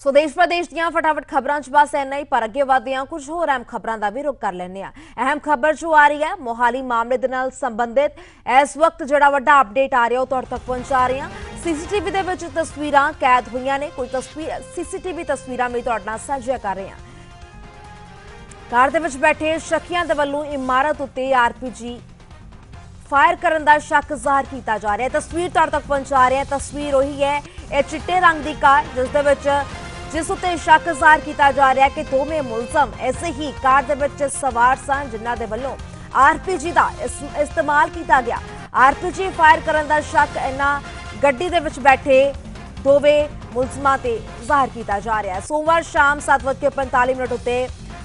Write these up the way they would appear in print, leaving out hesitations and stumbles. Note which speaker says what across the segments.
Speaker 1: सो देश प्रदेश ਦੀਆਂ फटाफट खबरां च बस इन्ना ही, पर अगे वधदे हां कुछ होर अहम खबरां दा भी रुख कर लैंदे हां। अहम खबर जो आ रही है मोहाली मामले दे नाल संबंधित इस वक्त जिहड़ा वड्डा अपडेट आ रहा है तुहाडे तक पहुंचा रहे हां। सीसीटीवी दे विच तस्वीरां कैद होईयां ने, कोई तस्वीर सीसीटीवी तस्वीरां भी तुहाडे नाल साझा कर रहे हां। कार दे विच बैठे शकीयां दे वल्लों इमारत उत्ते आरपीजी फायर करने का शक जाहिर किया जा रहा है। तस्वीर तुहाडे तक पहुंचा रहे हैं। तस्वीर वही है, यह चिट्टे रंग की कार जिस उत्ते शक जाहिर किया जा रहा है कि दोवें मुलजम ऐसे ही कार दे विच सवार सन, जिन्हां दे वल्लों आरपीजी का इस्तेमाल किया गया। आरपीजी फायर करने का शक इन्हां गड्डी दे विच बैठे दोवें मुलजमां ते जाहिर किया जा रहा है। सोमवार शाम 7:45 उत्ते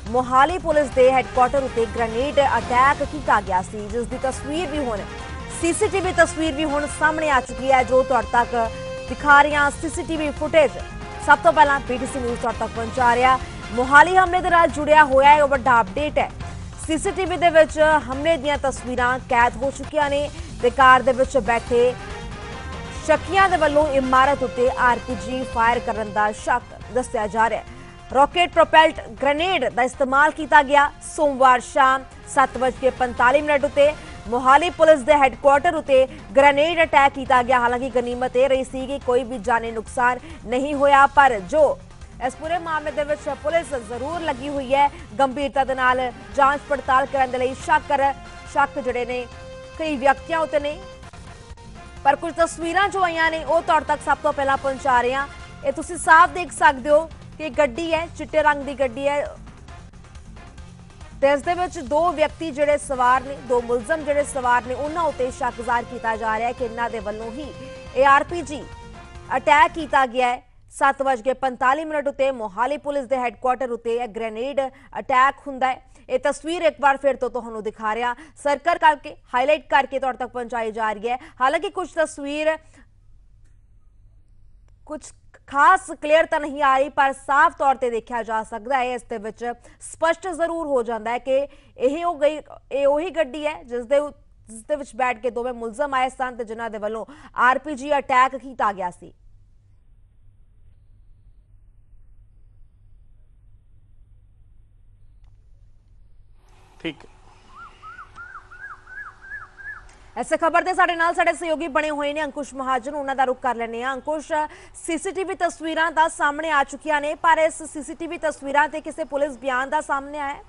Speaker 1: मोहाली पुलिस के हैडकुआटर उत्ते ग्रेनेड अटैक किया गया सी, जिसकी तस्वीर भी हुण सीसीटीवी तस्वीर भी हुण सामने आ चुकी है, जो तुहाडे तक दिखा रही हां। सीसीटीवी फुटेज सब तो पहला पीटीसी न्यूज़ तुहाडे तक पहुंचा रहा। मोहाली हमले दे नाल जुड़िया होया है वड्डा अपडेट है। सीसीटीवी दे विच हमले दीयां तस्वीरां कैद हो चुकियां ने ते कार दे विच बैठे शकीयां दे वल्लों इमारत उत्ते आरपीजी फायर करने का शक दस्सिया जा रहा है। रॉकेट प्रोपेल्ड ग्रेनेड का इस्तेमाल किया गया। सोमवार शाम 7:45 उत्ते मोहाली पुलिस के हैडकुआटर उत्ते ग्रेनेड अटैक किया गया। हालांकि गनीमत यह रही सी कि कोई भी जानी नुकसान नहीं होया, पर जो इस पूरे मामले दे विच पुलिस जरूर लगी हुई है गंभीरता दे नाल जांच पड़ताल करने दे लई। शक जिहड़े ने कई व्यक्तियों उत्ते ने, पर कुछ तस्वीरां जो आईयां ने वो तुहाडे तक सब तो पहला पहुंचा रहे हां। ये तुसीं साफ देख सकते हो कि गड्डी है, चिट्टे रंग की गड्डी है, इस दे विच दो व्यक्ति जिहड़े सवार ने, दो मुलजम जिहड़े सवार ने, उन्हां उत्ते शक जाहिर किया जा रहा है कि इन्हां दे वल्लों ही ये आरपीजी अटैक किया गया है। 7:45 उत्ते मोहाली पुलिस के हैडकुआटर उत्ते ग्रेनेड अटैक हुंदा है। ये तस्वीर एक बार फिर तो तुहानू दिखा रहा, सर्कल करके हाईलाइट करके तुहाडे तक पहुंचाई जा रही है। हालांकि कुछ तस्वीर कुछ खास क्लीयरता नहीं आ रही, पर साफ तौर पर देखा जा सकता है, इस दे विच स्पष्ट जरूर हो जाता है कि यह उही गड्डी है जिसदे विच बैठ के दोवें मुलजम आए सन ते जिन्हां दे वल्लों आरपीजी अटैक किया गया सी।
Speaker 2: ठीक
Speaker 1: ऐसे खबर के साडे नाल साडे सहयोगी बने हुए ने अंकुश महाजन, उन्हां दा रुख कर लैंदे हां। अंकुश, सीसीटीवी तस्वीरां तां सामने आ चुकियां ने, पर इस सीसीटीवी तस्वीरां ते किसी पुलिस बयान दा सामने आया?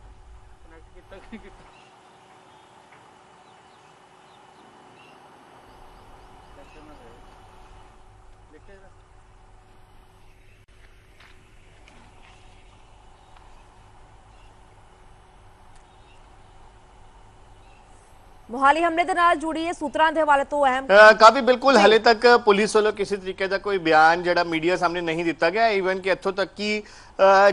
Speaker 1: मोहाली हमले दे नाल जुड़ी सूत्रां दे हवाले तो अहम
Speaker 2: काफी बिल्कुल हले तक पुलिस वालों किसी तरीके का कोई बयान जड़ा मीडिया सामने नहीं दिता गया। इवन कि इत्थों तक कि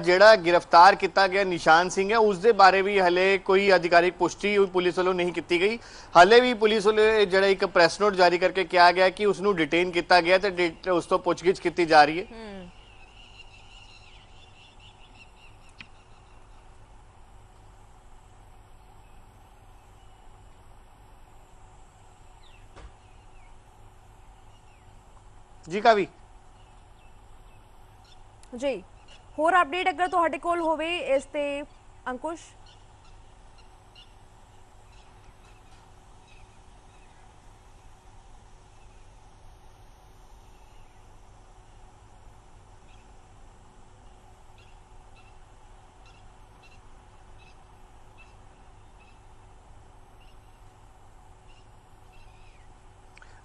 Speaker 2: जड़ा गिरफ्तार किया गया निशान सिंह है उसके बारे भी हले कोई अधिकारिक पुष्टि पुलिस वालों नहीं की गई। हले भी पुलिस वालों जड़ा एक प्रैस नोट जारी करके कहा गया कि उसनू डिटेन किया गया तो उस तो पुछगिछ की जा रही है। जी कावी
Speaker 1: जी होर अपडेट अगर तुहाडे कोल होवे इस ते अंकुश?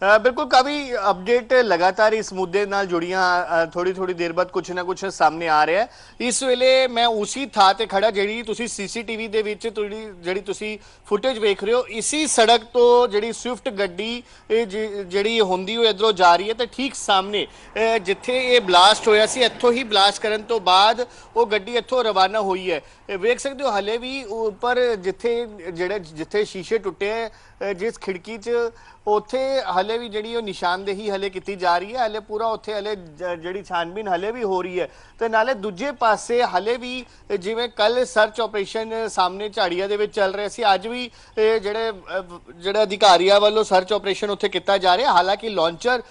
Speaker 2: बिल्कुल काफ़ी अपडेट लगातार इस मुद्दे नाल जुड़ियां थोड़ी थोड़ी देर बाद कुछ ना कुछ सामने आ रहा है। इस वेले मैं उसी थां ते खड़ा जिहड़ी तुसी सीसीटीवी दे विच जिहड़ी तुसी फुटेज वेख रहे हो, इसी सड़क तो जिहड़ी स्विफ्ट गड्डी जिहड़ी हुंदी होई इधरों जा रही है तो ठीक सामने जिथे ये ब्लास्ट होया सी, इत्थों ही ब्लास्ट करन तो बाद वो गड्डी इत्थों रवाना हुई है। वेख सकते हो हले भी ऊपर जिथे जिथे शीशे टुटे ਜਿਸ ਖਿੜਕੀ 'ਚ ਉੱਥੇ ਹਲੇ ਵੀ ਜਿਹੜੀ ਉਹ ਨਿਸ਼ਾਨਦੇਹੀ ਹਲੇ ਕੀਤੀ ਜਾ ਰਹੀ ਹੈ, ਹਲੇ ਪੂਰਾ ਉੱਥੇ ਹਲੇ ਜਿਹੜੀ ਛਾਨਬੀਨ ਹਲੇ ਵੀ ਹੋ ਰਹੀ ਹੈ। ਤੇ ਨਾਲੇ ਦੂਜੇ ਪਾਸੇ ਹਲੇ ਵੀ ਜਿਵੇਂ ਕੱਲ ਸਰਚ ਆਪਰੇਸ਼ਨ ਸਾਹਮਣੇ ਝਾੜੀਆਂ ਦੇ ਵਿੱਚ ਚੱਲ ਰਿਹਾ ਸੀ, ਅੱਜ ਵੀ ਜਿਹੜੇ ਅਧਿਕਾਰੀਆਂ ਵੱਲੋਂ ਸਰਚ ਆਪਰੇਸ਼ਨ ਉੱਥੇ ਕੀਤਾ ਜਾ ਰਿਹਾ। ਹਾਲਾਂਕਿ ਲਾਂਚਰ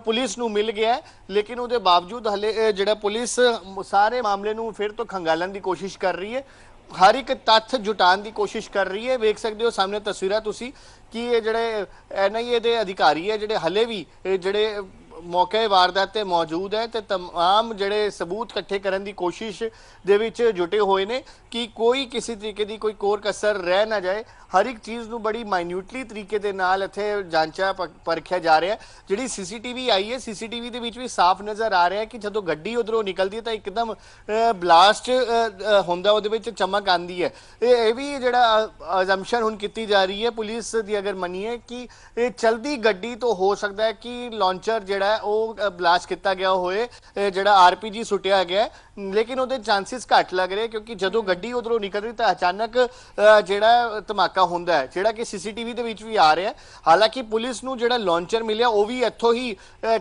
Speaker 2: ਪੁਲਿਸ ਨੂੰ ਮਿਲ ਗਿਆ ਹੈ, ਲੇਕਿਨ ਉਹਦੇ ਬਾਵਜੂਦ ਹਲੇ ਜਿਹੜਾ ਪੁਲਿਸ ਸਾਰੇ ਮਾਮਲੇ ਨੂੰ ਫਿਰ ਤੋਂ ਖੰਗਾਲਣ ਦੀ ਕੋਸ਼ਿਸ਼ ਕਰ ਰਹੀ ਹੈ, ਹਰ ਇੱਕ ਤੱਥ ਜੁਟਾਉਣ ਦੀ ਕੋਸ਼ਿਸ਼ ਕਰ ਰਹੀ ਹੈ। ਵੇਖ ਸਕਦੇ ਹੋ ਸਾਹਮਣੇ ਤਸਵੀਰਾਂ ਤੁਸੀਂ ਕਿ ਇਹ ਜਿਹੜੇ NIA ਦੇ ਅਧਿਕਾਰੀ ਹੈ, ਜਿਹੜੇ ਹਲੇ ਵੀ ਜਿਹੜੇ ਮੌਕੇ ਵਾਰਦਾਤ ਤੇ ਮੌਜੂਦ ਹੈ ਤੇ तमाम ਜਿਹੜੇ ਸਬੂਤ ਇਕੱਠੇ ਕਰਨ ਦੀ ਕੋਸ਼ਿਸ਼ ਦੇ ਵਿੱਚ ਜੁਟੇ ਹੋਏ ਨੇ ਕਿ ਕੋਈ ਕਿਸੇ ਤਰੀਕੇ ਦੀ ਕੋਈ ਕੋਰ ਕਸਰ ਰਹਿ ਨਾ ਜਾਏ। ਹਰ ਇੱਕ ਚੀਜ਼ ਨੂੰ ਬੜੀ ਮਾਈਨਿਊਟਲੀ ਤਰੀਕੇ ਦੇ ਨਾਲ ਇੱਥੇ ਜਾਂਚਿਆ ਪਰਖਿਆ ਜਾ ਰਿਹਾ। ਜਿਹੜੀ CCTV ਆਈ ਹੈ, CCTV ਦੇ ਵਿੱਚ ਵੀ ਸਾਫ਼ ਨਜ਼ਰ ਆ ਰਿਹਾ ਕਿ ਜਦੋਂ ਗੱਡੀ ਉਧਰੋਂ ਨਿਕਲਦੀ ਹੈ ਤਾਂ ਇੱਕਦਮ ਬਲਾਸਟ ਹੁੰਦਾ, ਉਹਦੇ ਵਿੱਚ ਚਮਕ ਆਉਂਦੀ ਹੈ। ਇਹ ਵੀ ਜਿਹੜਾ ਅਜ਼ੰਪਸ਼ਨ ਹੁਣ ਕੀਤੀ ਜਾ ਰਹੀ ਹੈ ਪੁਲਿਸ ਦੀ, ਅਗਰ ਮੰਨੀਏ ਕਿ ਇਹ ਚਲਦੀ ਗੱਡੀ ਤੋਂ ਹੋ ਸਕਦਾ ਹੈ ਕਿ ਲਾਂਚਰ ਜਿਹੜਾ ਉਹ ਬਲਾਸਟ ਕੀਤਾ ਗਿਆ ਹੋਏ, ਜਿਹੜਾ RPG ਸੁੱਟਿਆ ਗਿਆ, ਲੇਕਿਨ ਉਹਦੇ ਚਾਂਸਸ ਘੱਟ ਲੱਗ ਰਹੇ ਕਿਉਂਕਿ ਜਦੋਂ ਗੱਡੀ ਉਧਰੋਂ ਨਿਕਲ ਰਹੀ ਤਾਂ ਅਚਾਨਕ ਜਿਹੜਾ ਧਮਾਕਾ ਹੁੰਦਾ ਹੈ, ਜਿਹੜਾ ਕਿ CCTV ਦੇ ਵਿੱਚ ਵੀ ਆ ਰਿਹਾ। ਹਾਲਾਂਕਿ ਪੁਲਿਸ ਨੂੰ ਜਿਹੜਾ ਲਾਂਚਰ ਮਿਲਿਆ ਉਹ ਵੀ ਇੱਥੋਂ ਹੀ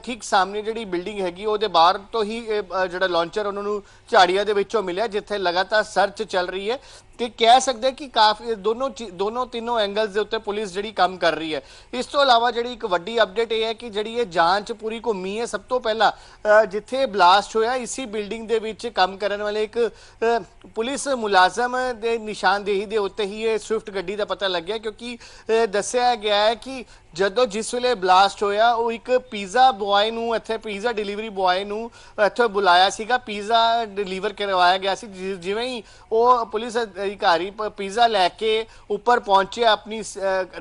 Speaker 2: ਠੀਕ ਸਾਹਮਣੇ ਜਿਹੜੀ ਬਿਲਡਿੰਗ ਹੈਗੀ ਉਹਦੇ ਬਾਹਰ ਤੋਂ ਹੀ ਜਿਹੜਾ ਲਾਂਚਰ ਉਹਨਾਂ ਨੂੰ ਝਾੜੀਆਂ ਦੇ ਵਿੱਚੋਂ ਮਿਲਿਆ, ਜਿੱਥੇ ਲਗਾਤਾਰ ਸਰਚ ਚੱਲ ਰਹੀ ਹੈ। ਤੇ ਕਹਿ ਸਕਦੇ ਕਿ ਕਾਫੀ ਦੋਨੋਂ ਤਿੰਨੋਂ ਐਂਗਲਸ ਦੇ ਉੱਤੇ ਪੁਲਿਸ ਜਿਹੜੀ ਕੰਮ ਕਰ ਰਹੀ ਹੈ। ਇਸ ਤੋਂ ਇਲਾਵਾ ਜਿਹੜੀ ਇੱਕ ਵੱਡੀ ਅਪਡੇਟ ਇਹ ਹੈ ਕਿ ਜਿਹੜੀ ਇਹ ਜਾਂਚ ਪੂਰੀ ਘੁੰਮੀ ਹੈ, ਸਭ ਤੋਂ ਪਹਿਲਾਂ ਜਿੱਥੇ ਬਲਾਸਟ ਹੋਇਆ ਇਸੀ ਬਿਲਡਿੰਗ ਦੇ ਵਿੱਚ ਕੰਮ ਕਰਨ ਵਾਲੇ ਇੱਕ ਪੁਲਿਸ ਮੁਲਾਜ਼ਮ ਦੇ ਨਿਸ਼ਾਨਦੇਹੀ ਦੇ ਉੱਤੇ ਹੀ ਇਹ ਸਵਿਫਟ ਗੱਡੀ ਦਾ ਪਤਾ ਲੱਗਿਆ, ਕਿਉਂਕਿ ਦੱਸਿਆ ਗਿਆ ਹੈ ਕਿ ਜਦੋਂ ਜਿਸ ਵੇਲੇ ਬਲਾਸਟ ਹੋਇਆ ਉਹ ਇੱਕ ਪੀਜ਼ਾ ਬॉय ਨੂੰ ਇੱਥੇ ਪੀਜ਼ਾ ਡਿਲੀਵਰੀ ਬॉय ਨੂੰ ਇੱਥੇ ਬੁਲਾਇਆ ਸੀਗਾ, ਪੀਜ਼ਾ ਡਿਲੀਵਰ ਕਰਵਾਇਆ ਗਿਆ ਸੀ। ਜਿਵੇਂ ਹੀ ਉਹ ਪੁਲਿਸ ਅਧਿਕਾਰੀ ਪੀਜ਼ਾ ਲੈ ਕੇ ਉੱਪਰ ਪਹੁੰਚੇ, ਆਪਣੀ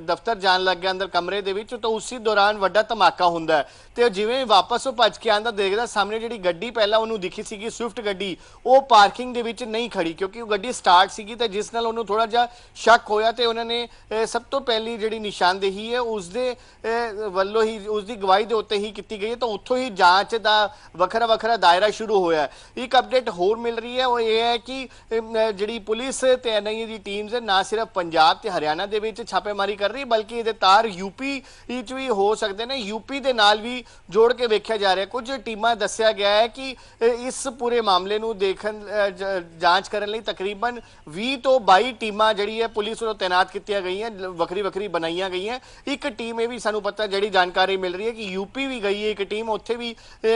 Speaker 2: ਦਫ਼ਤਰ ਜਾਣ ਲੱਗਿਆ ਅੰਦਰ ਕਮਰੇ ਦੇ ਵਿੱਚ, ਤਾਂ ਉਸੇ ਦੌਰਾਨ ਵੱਡਾ ਧਮਾਕਾ ਹੁੰਦਾ ਹੈ। ਤੇ ਜਿਵੇਂ ਵਾਪਸ ਉਹ ਭੱਜ ਕੇ ਆਂਦਾ ਦੇਖਦਾ ਸਾਹਮਣੇ ਜਿਹੜੀ ਗੱਡੀ ਪਹਿਲਾਂ ਉਹਨੂੰ ਦਿਖੀ ਸੀਗੀ ਸਵਿਫਟ ਗੱਡੀ, ਉਹ ਪਾਰਕਿੰਗ ਦੇ ਵਿੱਚ ਨਹੀਂ ਖੜੀ ਕਿਉਂਕਿ ਉਹ ਗੱਡੀ ਸਟਾਰਟ ਸੀਗੀ, ਤੇ ਜਿਸ ਨਾਲ ਉਹਨੂੰ ਥੋੜਾ ਜਿਹਾ ਸ਼ੱਕ ਹੋਇਆ ਤੇ ਉਹਨਾਂ ਨੇ ਸਭ ਤੋਂ ਪਹਿਲੀ ਜਿਹੜੀ ਨਿਸ਼ਾਨਦੇਹੀ ਹੈ ਉਸਦੇ ਵੱਲੋਂ ਹੀ, ਉਸਦੀ ਗਵਾਹੀ ਦੇ ਉੱਤੇ ਹੀ ਕੀਤੀ ਗਈ ਹੈ। ਤਾਂ ਉੱਥੋਂ ਹੀ ਜਾਂਚ ਦਾ ਵੱਖਰਾ ਦਾਇਰਾ ਸ਼ੁਰੂ ਹੋਇਆ। ਇੱਕ ਅਪਡੇਟ ਹੋਰ ਮਿਲ ਰਹੀ ਹੈ, ਉਹ ਇਹ ਹੈ ਕਿ ਜਿਹੜੀ ਪੁਲਿਸ ਤੇ NIA ਦੀ ਟੀਮਸ ਨਾ ਸਿਰਫ ਪੰਜਾਬ ਤੇ ਹਰਿਆਣਾ ਦੇ ਵਿੱਚ ਛਾਪੇਮਾਰੀ ਕਰ ਰਹੀ, ਬਲਕਿ ਇਹਦੇ ਤਾਰ UP ਵਿੱਚ ਵੀ ਹੋ ਸਕਦੇ ਨੇ। UP ਦੇ ਨਾਲ ਵੀ ਜੋੜ ਕੇ ਵੇਖਿਆ ਜਾ ਰਿਹਾ। ਕੁਝ ਟੀਮਾਂ ਦੱਸਿਆ ਗਿਆ ਹੈ ਕਿ ਇਸ ਪੂਰੇ ਮਾਮਲੇ ਨੂੰ ਦੇਖਣ ਜਾਂਚ ਕਰਨ ਲਈ ਤਕਰੀਬਨ 20 ਤੋਂ 22 ਟੀਮਾਂ ਜਿਹੜੀ ਹੈ ਪੁਲਿਸ ਵੱਲੋਂ ਤੈਨਾਤ ਕੀਤੀਆਂ ਗਈਆਂ, ਵੱਖਰੀ ਬਣਾਈਆਂ ਗਈਆਂ। ਇੱਕ ਟੀਮ ਇਹ ਵੀ ਸਾਨੂੰ ਪਤਾ ਜਿਹੜੀ ਜਾਣਕਾਰੀ ਮਿਲ ਰਹੀ ਹੈ ਕਿ UP ਵੀ ਗਈ ਹੈ ਇੱਕ ਟੀਮ, ਉੱਥੇ ਵੀ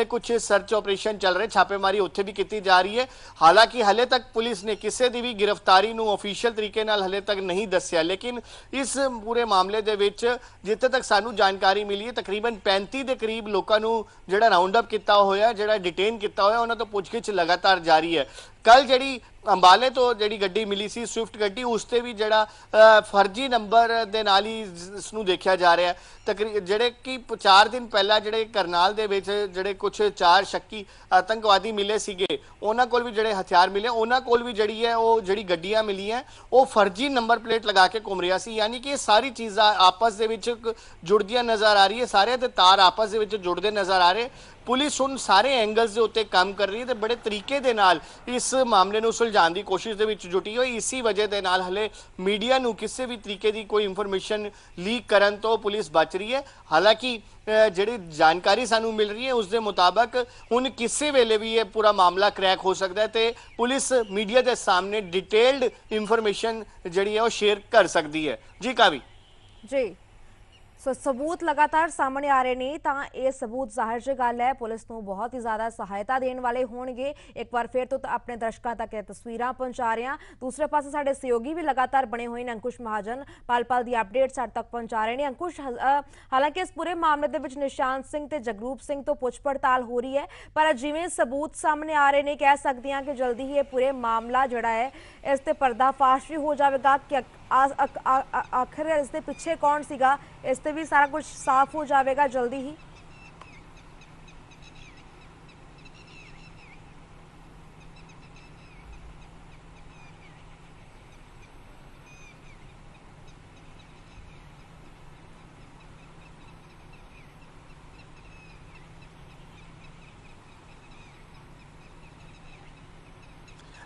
Speaker 2: ਕੁਝ ਸਰਚ ਆਪਰੇਸ਼ਨ ਚੱਲ ਰਹੇ, ਛਾਪੇਮਾਰੀ ਉੱਥੇ ਵੀ ਕੀਤੀ ਜਾ ਰਹੀ ਹੈ। ਹਾਲਾਂਕਿ ਹਲੇ ਤੱਕ ਪੁਲਿਸ ਨੇ ਕਿਸੇ ਦੀ ਵੀ ਗ੍ਰਿਫਤਾਰੀ ਨੂੰ ਆਫੀਸ਼ੀਅਲ ਤਰੀਕੇ ਨਾਲ ਹਲੇ ਤੱਕ ਨਹੀਂ ਦੱਸਿਆ, ਲੇਕਿਨ ਇਸ ਪੂਰੇ ਮਾਮਲੇ ਦੇ ਵਿੱਚ ਜਿੱਥੇ ਤੱਕ ਸਾਨੂੰ ਜਾਣਕਾਰੀ ਮਿਲੀ ਹੈ ਤਕਰੀਬਨ 35 ਦੇ ਕਰੀਬ ਲੋਕਾਂ ਨੂੰ ਜਿਹੜਾ ਰਾਉਂਡ ਅਪ ਕੀਤਾ ਹੋਇਆ, ਜਿਹੜਾ ਡਿਟੇਨ ਕੀਤਾ ਹੋਇਆ, ਉਹਨਾਂ ਤੋਂ ਪੁੱਛਗਿੱਛ ਲਗਾਤਾਰ ਜਾਰੀ ਹੈ। ਕੱਲ ਜਿਹੜੀ ਅੰਬਾਲੇ ਤੋਂ ਜਿਹੜੀ ਗੱਡੀ ਮਿਲੀ ਸੀ ਸਵਿਫਟ ਗੱਡੀ, ਉਸ ਤੇ ਵੀ ਜਿਹੜਾ ਫਰਜ਼ੀ ਨੰਬਰ ਦੇ ਨਾਲ ਹੀ ਇਸ ਨੂੰ ਦੇਖਿਆ ਜਾ ਰਿਹਾ। ਜਿਹੜੇ ਕਿ 4 ਦਿਨ ਪਹਿਲਾਂ ਜਿਹੜੇ ਕਰਨਾਲ ਦੇ ਵਿੱਚ ਜਿਹੜੇ ਕੁਝ 4 ਸ਼ੱਕੀ ਆਤੰਕਵਾਦੀ ਮਿਲੇ ਸੀਗੇ, ਉਹਨਾਂ ਕੋਲ ਵੀ ਜਿਹੜੇ ਹਥਿਆਰ ਮਿਲੇ, ਉਹਨਾਂ ਕੋਲ ਵੀ ਜਿਹੜੀ ਹੈ ਉਹ ਜਿਹੜੀ ਗੱਡੀਆਂ ਮਿਲੀਆਂ ਉਹ ਫਰਜ਼ੀ ਨੰਬਰ ਪਲੇਟ ਲਗਾ ਕੇ ਘੁੰਮ ਰਿਹਾ ਸੀ। ਯਾਨੀ ਕਿ ਇਹ ਸਾਰੀ ਚੀਜ਼ਾਂ ਆਪਸ ਦੇ ਵਿੱਚ ਜੁੜਦੀਆਂ ਨਜ਼ਰ ਆ ਰਹੀ ਹੈ, ਸਾਰੇ ਦੇ ਤਾਰ ਆਪਸ ਦੇ ਵਿੱਚ ਜੁੜਦੇ ਨਜ਼ਰ ਆ ਰਹੇ। ਪੁਲਿਸ ਹੁਣ ਸਾਰੇ ਐਂਗਲਸ ਦੇ ਉੱਤੇ ਕੰਮ ਕਰ ਰਹੀ ਹੈ ਤੇ ਬੜੇ ਤਰੀਕੇ ਦੇ ਨਾਲ ਇਸ ਮਾਮਲੇ ਨੂੰ ਸੁਲਝਾਉਣ ਦੀ ਕੋਸ਼ਿਸ਼ ਦੇ ਵਿੱਚ ਜੁਟੀ ਹੋਈ। ਇਸੇ ਵਜ੍ਹਾ ਦੇ ਨਾਲ ਹਲੇ ਮੀਡੀਆ ਨੂੰ ਕਿਸੇ ਵੀ ਤਰੀਕੇ ਦੀ ਕੋਈ ਇਨਫੋਰਮੇਸ਼ਨ ਲੀਕ ਕਰਨ ਤੋਂ ਪੁਲਿਸ ਬਚ ਰਹੀ ਹੈ। ਹਾਲਾਂਕਿ ਜਿਹੜੀ ਜਾਣਕਾਰੀ ਸਾਨੂੰ ਮਿਲ ਰਹੀ ਹੈ ਉਸ ਦੇ ਮੁਤਾਬਕ ਹੁਣ ਕਿਸੇ ਵੇਲੇ ਵੀ ਇਹ ਪੂਰਾ ਮਾਮਲਾ ਕ੍ਰੈਕ ਹੋ ਸਕਦਾ ਹੈ ਤੇ ਪੁਲਿਸ ਮੀਡੀਆ ਦੇ ਸਾਹਮਣੇ ਡਿਟੇਲਡ ਇਨਫੋਰਮੇਸ਼ਨ ਜਿਹੜੀ ਹੈ ਉਹ ਸ਼ੇਅਰ ਕਰ ਸਕਦੀ ਹੈ। ਜੀ ਕਾਵੀ
Speaker 1: ਜੀ, ਸੋ ਸਬੂਤ ਲਗਾਤਾਰ ਸਾਹਮਣੇ ਆ ਰਹੇ ਨੇ ਤਾਂ ਇਹ ਸਬੂਤ ਜ਼ਾਹਿਰ ਜਿਹੀ ਗੱਲ ਹੈ ਪੁਲਿਸ ਨੂੰ ਬਹੁਤ ਹੀ ਜ਼ਿਆਦਾ ਸਹਾਇਤਾ ਦੇਣ ਵਾਲੇ ਹੋਣਗੇ। ਇੱਕ ਵਾਰ ਫਿਰ ਤੋਂ ਆਪਣੇ ਦਰਸ਼ਕਾਂ ਤੱਕ ਇਹ ਤਸਵੀਰਾਂ ਪਹੁੰਚਾ ਰਹੇ ਹਾਂ। ਦੂਸਰੇ ਪਾਸੇ ਸਾਡੇ ਸਹਿਯੋਗੀ ਵੀ ਲਗਾਤਾਰ ਬਣੇ ਹੋਏ ਨੇ, ਅੰਕੁਸ਼ ਮਹਾਜਨ ਪਲ ਦੀ ਅਪਡੇਟ ਸਾਡੇ ਤੱਕ ਪਹੁੰਚਾ ਰਹੇ ਨੇ। ਅੰਕੁਸ਼, ਹਾਲਾਂਕਿ ਇਸ ਪੂਰੇ ਮਾਮਲੇ ਦੇ ਵਿੱਚ ਨਿਸ਼ਾਨ ਸਿੰਘ ਤੇ ਜਗਰੂਪ ਸਿੰਘ ਤੋਂ ਪੁੱਛ ਪੜਤਾਲ ਹੋ ਰਹੀ ਹੈ, ਪਰ ਜਿਵੇਂ ਸਬੂਤ ਸਾਹਮਣੇ ਆ ਰਹੇ ਨੇ ਕਹਿ ਸਕਦੇ ਹਾਂ ਕਿ ਜਲਦੀ ਹੀ ਇਹ ਪੂਰੇ ਮਾਮਲਾ ਜਿਹੜਾ ਹੈ ਇਸ ਤੇ ਪਰਦਾਫਾਸ਼ ਵੀ ਹੋ ਜਾਵੇਗਾ ਕਿ ਆਖਿਰ ਇਸ ਦੇ ਪਿੱਛੇ ਕੌਣ ਸੀਗਾ, ਇਸ ਤੇ ਵੀ ਸਾਰਾ ਕੁਝ ਸਾਫ਼ ਹੋ ਜਾਵੇਗਾ ਜਲਦੀ ਹੀ।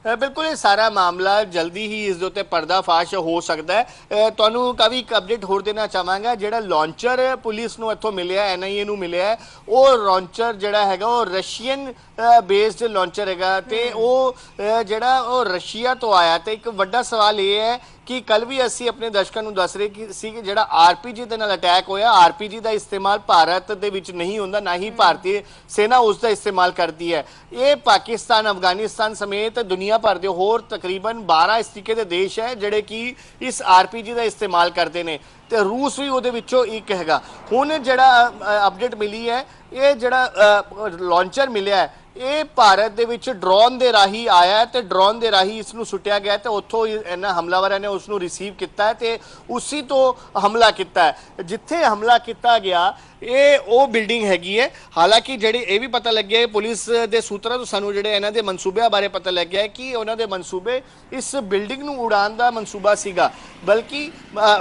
Speaker 2: ਬਿਲਕੁਲ ਇਹ ਸਾਰਾ ਮਾਮਲਾ ਜਲਦੀ ਹੀ ਇਸ ਦੇ ਉੱਤੇ ਪਰਦਾਫਾਸ਼ ਹੋ ਸਕਦਾ ਹੈ। ਤੁਹਾਨੂੰ ਕਾਫੀ ਇੱਕ ਅਪਡੇਟ ਹੋਰ ਦੇਣਾ ਚਾਹਾਂਗਾ। ਜਿਹੜਾ ਲਾਂਚਰ ਪੁਲਿਸ ਨੂੰ ਇੱਥੋਂ ਮਿਲਿਆ, ਐਨਆਈਏ ਨੂੰ ਮਿਲਿਆ ਹੈ, ਉਹ ਲਾਂਚਰ ਜਿਹੜਾ ਹੈਗਾ ਉਹ ਰਸ਼ੀਅਨ ਬੇਸਡ ਲਾਂਚਰ ਹੈਗਾ ਤੇ ਉਹ ਜਿਹੜਾ ਉਹ ਰਸ਼ੀਆ ਤੋਂ ਆਇਆ। ਤੇ ਇੱਕ ਵੱਡਾ ਸਵਾਲ ਇਹ ਹੈ ਕਿ ਕੱਲ ਵੀ ਅਸੀਂ ਆਪਣੇ ਦਰਸ਼ਕਾਂ ਨੂੰ ਦੱਸ ਰਹੇ ਸੀ ਕਿ ਜਿਹੜਾ ਆਰਪੀਜੀ ਦੇ ਨਾਲ ਅਟੈਕ ਹੋਇਆ, ਆਰਪੀਜੀ ਦਾ ਇਸਤੇਮਾਲ ਭਾਰਤ ਦੇ ਵਿੱਚ ਨਹੀਂ ਹੁੰਦਾ, ਨਾ ਹੀ ਭਾਰਤੀ ਸੈਨਾ ਉਸ ਦਾ ਇਸਤੇਮਾਲ ਕਰਦੀ ਹੈ। ਇਹ ਪਾਕਿਸਤਾਨ, ਅਫਗਾਨਿਸਤਾਨ ਸਮੇਤ ਦੁਨੀਆ ਭਰ ਦੇ ਹੋਰ ਤਕਰੀਬਨ 12 ਇਸ ਤਰੀਕੇ ਦੇ ਦੇਸ਼ ਹੈ ਜਿਹੜੇ ਕਿ ਇਸ ਆਰਪੀਜੀ ਦਾ ਇਸਤੇਮਾਲ ਕਰਦੇ ਨੇ ਤੇ ਰੂਸ ਵੀ ਉਹਦੇ ਵਿੱਚੋਂ ਇੱਕ ਹੈਗਾ। ਹੁਣ ਜਿਹੜਾ ਅਪਡੇਟ ਮਿਲੀ ਹੈ, ਇਹ ਜਿਹੜਾ ਲਾਂਚਰ ਮਿਲਿਆ ਹੈ ਇਹ ਭਾਰਤ ਦੇ ਵਿੱਚ ਡਰੋਨ ਦੇ ਰਾਹੀਂ ਆਇਆ ਤੇ ਡਰੋਨ ਦੇ ਰਾਹੀਂ ਇਸ ਨੂੰ ਸੁੱਟਿਆ ਗਿਆ ਤੇ ਉੱਥੋਂ ਇਹਨਾਂ ਹਮਲਾਵਰਾਂ ਨੇ ਉਸ ਨੂੰ ਰਿਸੀਵ ਕੀਤਾ ਤੇ ਉਸੇ ਤੋਂ ਹਮਲਾ ਕੀਤਾ ਹੈ। ਜਿੱਥੇ ਹਮਲਾ ਕੀਤਾ ਗਿਆ ਇਹ ਉਹ ਬਿਲਡਿੰਗ ਹੈਗੀ ਹੈ। ਹਾਲਾਂਕਿ ਜਿਹੜੇ ਇਹ ਵੀ ਪਤਾ ਲੱਗਿਆ ਪੁਲਿਸ ਦੇ ਸੂਤਰਾਂ ਤੋਂ ਸਾਨੂੰ ਜਿਹੜੇ ਇਹਨਾਂ ਦੇ ਮਨਸੂਬਿਆਂ ਬਾਰੇ ਪਤਾ ਲੱਗਿਆ ਹੈ ਕਿ ਉਹਨਾਂ ਦੇ ਮਨਸੂਬੇ ਇਸ ਬਿਲਡਿੰਗ ਨੂੰ ਉਡਾਉਣ ਦਾ ਮਨਸੂਬਾ ਸੀਗਾ, ਬਲਕਿ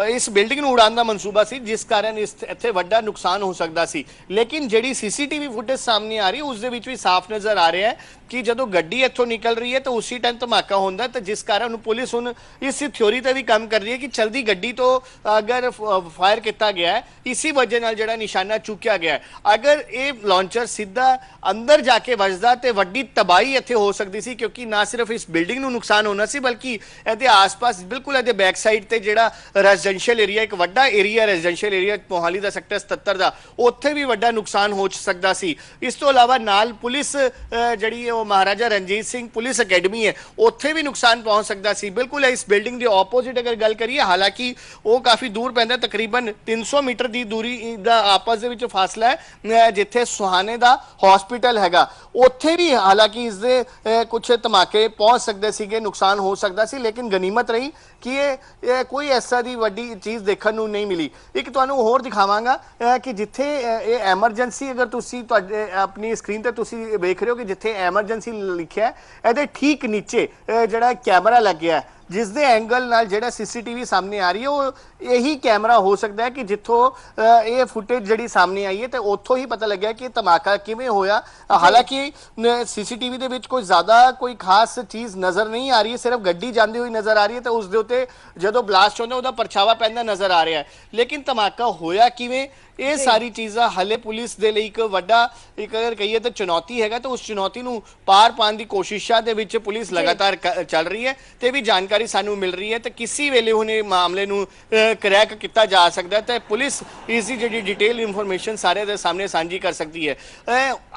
Speaker 2: ਇਸ ਬਿਲਡਿੰਗ ਨੂੰ ਉਡਾਉਣ ਦਾ ਮਨਸੂਬਾ ਸੀ ਜਿਸ ਕਾਰਨ ਇੱਥੇ ਵੱਡਾ ਨੁਕਸਾਨ ਹੋ ਸਕਦਾ ਸੀ। ਲੇਕਿਨ ਜਿਹੜੀ ਸੀਸੀਟੀਵੀ ਫੁਟੇਜ ਸਾਹਮਣੇ ਆ ਰਹੀ ਉਸ ਦੇ ਵਿੱਚ ਵੀ ਸਾਫ਼ ਨਜ਼ਰ ਆ ਰਿਹਾ ਹੈ ਕਿ ਜਦੋਂ ਗੱਡੀ ਇੱਥੋਂ ਨਿਕਲ ਰਹੀ ਹੈ ਤਾਂ ਉਸੇ ਟਾਈਮ ਧਮਾਕਾ ਹੁੰਦਾ ਤੇ ਜਿਸ ਕਾਰਨ ਪੁਲਿਸ ਹੁਣ ਇਸ ਥਿਉਰੀ ਤੇ ਵੀ ਕੰਮ ਕਰ ਰਹੀ ਹੈ ਕਿ ਚਲਦੀ ਗੱਡੀ ਤੋਂ ਅਗਰ ਫਾਇਰ ਕੀਤਾ ਗਿਆ ਹੈ, ਇਸੇ ਵਜ੍ਹਾ ਨਾਲ ਜਿਹੜਾ ਨਿਸ਼ਾਨਾ ਚੁੱਕਿਆ ਗਿਆ ਹੈ। ਅਗਰ ਇਹ ਲਾਂਚਰ ਸਿੱਧਾ ਅੰਦਰ ਜਾ ਕੇ ਵੱਜਦਾ ਤੇ ਵੱਡੀ ਤਬਾਹੀ ਇੱਥੇ ਹੋ ਸਕਦੀ ਸੀ, ਕਿਉਂਕਿ ਨਾ ਸਿਰਫ ਇਸ ਬਿਲਡਿੰਗ ਨੂੰ ਨੁਕਸਾਨ ਹੋਣਾ ਸੀ ਬਲਕਿ ਇਹਦੇ ਆਸ-ਪਾਸ ਬਿਲਕੁਲ ਇਹਦੇ ਬੈਕ ਸਾਈਡ ਤੇ ਜਿਹੜਾ ਰੈਜ਼ੀਡੈਂਸ਼ੀਅਲ ਏਰੀਆ, ਇੱਕ ਵੱਡਾ ਏਰੀਆ ਰੈਜ਼ੀਡੈਂਸ਼ੀਅਲ ਏਰੀਆ ਮੋਹਾਲੀ ਦਾ ਸੈਕਟਰ 77 ਦਾ, ਉੱਥੇ ਵੀ ਵੱਡਾ ਨੁਕਸਾਨ ਹੋ ਸਕਦਾ ਸੀ। ਇਸ ਤੋਂ ਇਲਾਵਾ ਨਾਲ ਪੁਲਿਸ ਜਿਹੜੀ ਉਹ ਮਹਾਰਾਜਾ ਰਣਜੀਤ ਸਿੰਘ ਪੁਲਿਸ ਅਕੈਡਮੀ ਹੈ, ਉੱਥੇ ਵੀ ਨੁਕਸਾਨ ਪਹੁੰਚ ਸਕਦਾ ਸੀ। ਬਿਲਕੁਲ ਇਸ ਬਿਲਡਿੰਗ ਦੇ ਆਪੋਜ਼ਿਟ ਅਗਰ ਗੱਲ ਕਰੀਏ, ਹਾਲਾਂਕਿ ਉਹ ਕਾਫੀ ਦੂਰ ਪੈਂਦਾ, ਤਕਰੀਬਨ 300 ਮੀਟਰ ਦੀ ਦੂਰੀ ਦਾ ਆਪਸ ਦੇ ਵਿੱਚ ਫਾਸਲਾ ਹੈ ਜਿੱਥੇ ਸੁਹਾਣੇ ਦਾ ਹਸਪੀਟਲ ਹੈਗਾ, ਉੱਥੇ ਵੀ ਹਾਲਾਂਕਿ ਇਸ ਦੇ ਕੁਝ ਧਮਾਕੇ ਪਹੁੰਚ ਸਕਦੇ ਸੀਗੇ, ਨੁਕਸਾਨ ਹੋ ਸਕਦਾ ਸੀ। ਲੇਕਿਨ ਗਨੀਮਤ ਰਹੀ ਕਿ ਇਹ ਕੋਈ ਐਸਾ ਦੀ ਵੱਡੀ ਚੀਜ਼ ਦੇਖਣ ਨੂੰ ਨਹੀਂ ਮਿਲੀ। ਇੱਕ ਤੁਹਾਨੂੰ ਹੋਰ ਦਿਖਾਵਾਂਗਾ ਕਿ ਜਿੱਥੇ ਇਹ ਐਮਰਜੈਂਸੀ, ਅਗਰ ਤੁਸੀਂ ਤੁਹਾਡੇ ਆਪਣੀ ਸਕਰੀਨ ਤੇ ਤੁਸੀਂ ਵੇਖ ਰਹੇ ਹੋ ਕਿ ਜਿੱਥੇ ਐਮਰਜੈਂਸੀ ਲਿਖਿਆ ਇਹਦੇ ਠੀਕ ਨੀਚੇ ਜਿਹੜਾ ਕੈਮਰਾ ਲੱਗਿਆ ਹੈ, ਜਿਸ ਦੇ ਐਂਗਲ ਨਾਲ ਜਿਹੜਾ ਸੀਸੀਟੀਵੀ ਸਾਹਮਣੇ ਆ ਰਹੀ ਹੈ ਉਹ ਇਹੀ ਕੈਮਰਾ ਹੋ ਸਕਦਾ ਹੈ ਕਿ ਜਿੱਥੋਂ ਇਹ ਫੁਟੇਜ ਜਿਹੜੀ ਸਾਹਮਣੇ ਆਈ ਹੈ ਤੇ ਉੱਥੋਂ ਹੀ ਪਤਾ ਲੱਗਿਆ ਕਿ ਧਮਾਕਾ ਕਿਵੇਂ ਹੋਇਆ। ਹਾਲਾਂਕਿ ਸੀਸੀਟੀਵੀ ਦੇ ਵਿੱਚ ਕੋਈ ਜ਼ਿਆਦਾ ਕੋਈ ਖਾਸ ਚੀਜ਼ ਨਜ਼ਰ ਨਹੀਂ ਆ ਰਹੀ ਹੈ, ਸਿਰਫ ਗੱਡੀ ਜਾਂਦੀ ਹੋਈ ਨਜ਼ਰ ਆ ਰਹੀ ਹੈ ਤੇ ਉਸ ਦੇ ਉੱਤੇ ਜਦੋਂ ਬਲਾਸਟ ਹੁੰਦਾ ਉਹਦਾ ਪਰਛਾਵਾ ਪੈਂਦਾ ਨਜ਼ਰ ਆ ਰਿਹਾ ਹੈ। ਲੇਕਿਨ ਧਮਾਕਾ ਹੋਇਆ ਕਿਵੇਂ, ਇਹ ਸਾਰੀ ਚੀਜ਼ਾਂ ਹਲੇ ਪੁਲਿਸ ਦੇ ਲਈ ਇੱਕ ਵੱਡਾ ਅਗਰ ਕਹੀਏ ਤਾਂ ਚੁਣੌਤੀ ਹੈਗਾ, ਤਾਂ ਉਸ ਚੁਣੌਤੀ ਨੂੰ ਪਾਰ ਪਾਉਣ ਦੀ ਕੋਸ਼ਿਸ਼ਾਂ ਦੇ ਵਿੱਚ ਪੁਲਿਸ ਲਗਾਤਾਰ ਚੱਲ ਰਹੀ ਹੈ ਤੇ ਵੀ ਜਾਣਕਾਰੀ ਸਾਨੂੰ ਮਿਲ ਰਹੀ ਹੈ ਤੇ ਕਿਸੇ ਵੇਲੇ ਹੁਣ ਇਹ ਮਾਮਲੇ ਨੂੰ ਕਰੈਕ ਕੀਤਾ ਜਾ ਸਕਦਾ ਤੇ ਪੁਲਿਸ ਇਸ ਦੀ ਜਿਹੜੀ ਡਿਟੇਲ ਇਨਫੋਰਮੇਸ਼ਨ ਸਾਰੇ ਦੇ ਸਾਹਮਣੇ ਸਾਂਝੀ ਕਰ ਸਕਦੀ ਹੈ।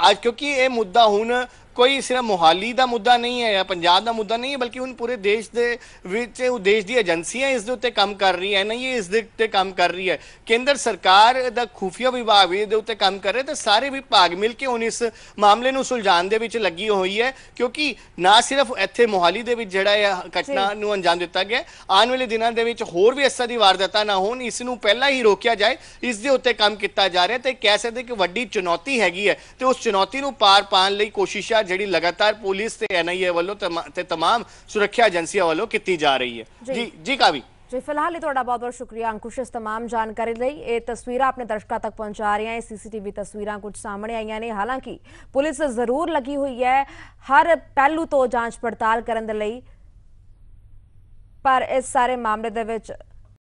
Speaker 2: ਅੱਜ ਕਿਉਂਕਿ ਇਹ ਮੁੱਦਾ ਹੁਣ ਕੋਈ ਸਿਰਫ ਮੋਹਾਲੀ ਦਾ ਮੁੱਦਾ ਨਹੀਂ ਹੈ ਜਾਂ ਪੰਜਾਬ ਦਾ ਮੁੱਦਾ ਨਹੀਂ ਹੈ, ਬਲਕਿ ਹੁਣ ਪੂਰੇ ਦੇਸ਼ ਦੇ ਵਿੱਚ ਉਹ ਦੇਸ਼ ਦੀ ਏਜੰਸੀਆਂ ਇਸ ਦੇ ਉੱਤੇ ਕੰਮ ਕਰ ਰਹੀ ਹੈ, ਨਹੀਂ ਇਸ ਦੇ ਉੱਤੇ ਕੰਮ ਕਰ ਰਹੀ ਹੈ, ਕੇਂਦਰ ਸਰਕਾਰ ਦਾ ਖੁਫੀਆ ਵਿਭਾਗ ਵੀ ਇਹਦੇ ਉੱਤੇ ਕੰਮ ਕਰ ਰਿਹਾ ਤੇ ਸਾਰੇ ਵਿਭਾਗ ਮਿਲ ਕੇ ਹੁਣ ਇਸ ਮਾਮਲੇ ਨੂੰ ਸੁਲਝਾਉਣ ਦੇ ਵਿੱਚ ਲੱਗੀ ਹੋਈ ਹੈ। ਕਿਉਂਕਿ ਨਾ ਸਿਰਫ ਇੱਥੇ ਮੋਹਾਲੀ ਦੇ ਵਿੱਚ ਜਿਹੜਾ ਇਹ ਘਟਨਾ ਨੂੰ ਅੰਜਾਮ ਦਿੱਤਾ ਗਿਆ, ਆਉਣ ਵਾਲੇ ਦਿਨਾਂ ਦੇ ਵਿੱਚ ਹੋਰ ਵੀ ਇਸ ਤਰ੍ਹਾਂ ਦੀ ਵਾਰਦਾਤਾਂ ਨਾ ਹੋਣ, ਇਸ ਨੂੰ ਪਹਿਲਾਂ ਹੀ ਰੋਕਿਆ ਜਾਏ, ਇਸ ਦੇ ਉੱਤੇ ਕੰਮ ਕੀਤਾ ਜਾ ਰਿਹਾ ਤੇ ਕਹਿ ਸਕਦੇ ਕਿ ਵੱਡੀ ਚੁਣੌਤੀ ਹੈਗੀ ਹੈ ਤੇ ਉਸ ਚੁਣੌਤੀ ਨੂੰ ਪਾਰ ਪਾਉਣ ਲਈ ਕੋਸ਼ਿਸ਼ਾਂ ਜਿਹੜੀ ਲਗਾਤਾਰ ਪੁਲਿਸ ਤੇ ਐਨਆਈਏ ਵੱਲੋਂ ਤੇ तमाम ਸੁਰੱਖਿਆ ਏਜੰਸੀਆਂ ਵੱਲੋਂ ਕੀਤੀ ਜਾ ਰਹੀ ਹੈ। ਜੀ ਕਾਵੀ
Speaker 1: ਜੀ, ਫਿਲਹਾਲ ਹੀ ਤੁਹਾਡਾ ਬਹੁਤ ਬਹੁਤ ਸ਼ੁਕਰੀਆ ਅੰਕੁਸ਼ ਇਸ तमाम ਜਾਣਕਾਰੀ ਲਈ। ਇਹ ਤਸਵੀਰਾਂ ਆਪਣੇ ਦਰਸ਼ਕਾਂ ਤੱਕ ਪਹੁੰਚਾ ਰਹੀਆਂ, ਇਹ ਸੀਸੀਟੀਵੀ ਤਸਵੀਰਾਂ ਕੁਝ ਸਾਹਮਣੇ ਆਈਆਂ ਨੇ। ਹਾਲਾਂਕਿ ਪੁਲਿਸ ਜ਼ਰੂਰ ਲੱਗੀ ਹੋਈ ਹੈ ਹਰ ਪਹਿਲੂ ਤੋਂ ਜਾਂਚ ਪੜਤਾਲ ਕਰਨ ਦੇ ਲਈ, ਪਰ ਇਸ ਸਾਰੇ ਮਾਮਲੇ ਦੇ ਵਿੱਚ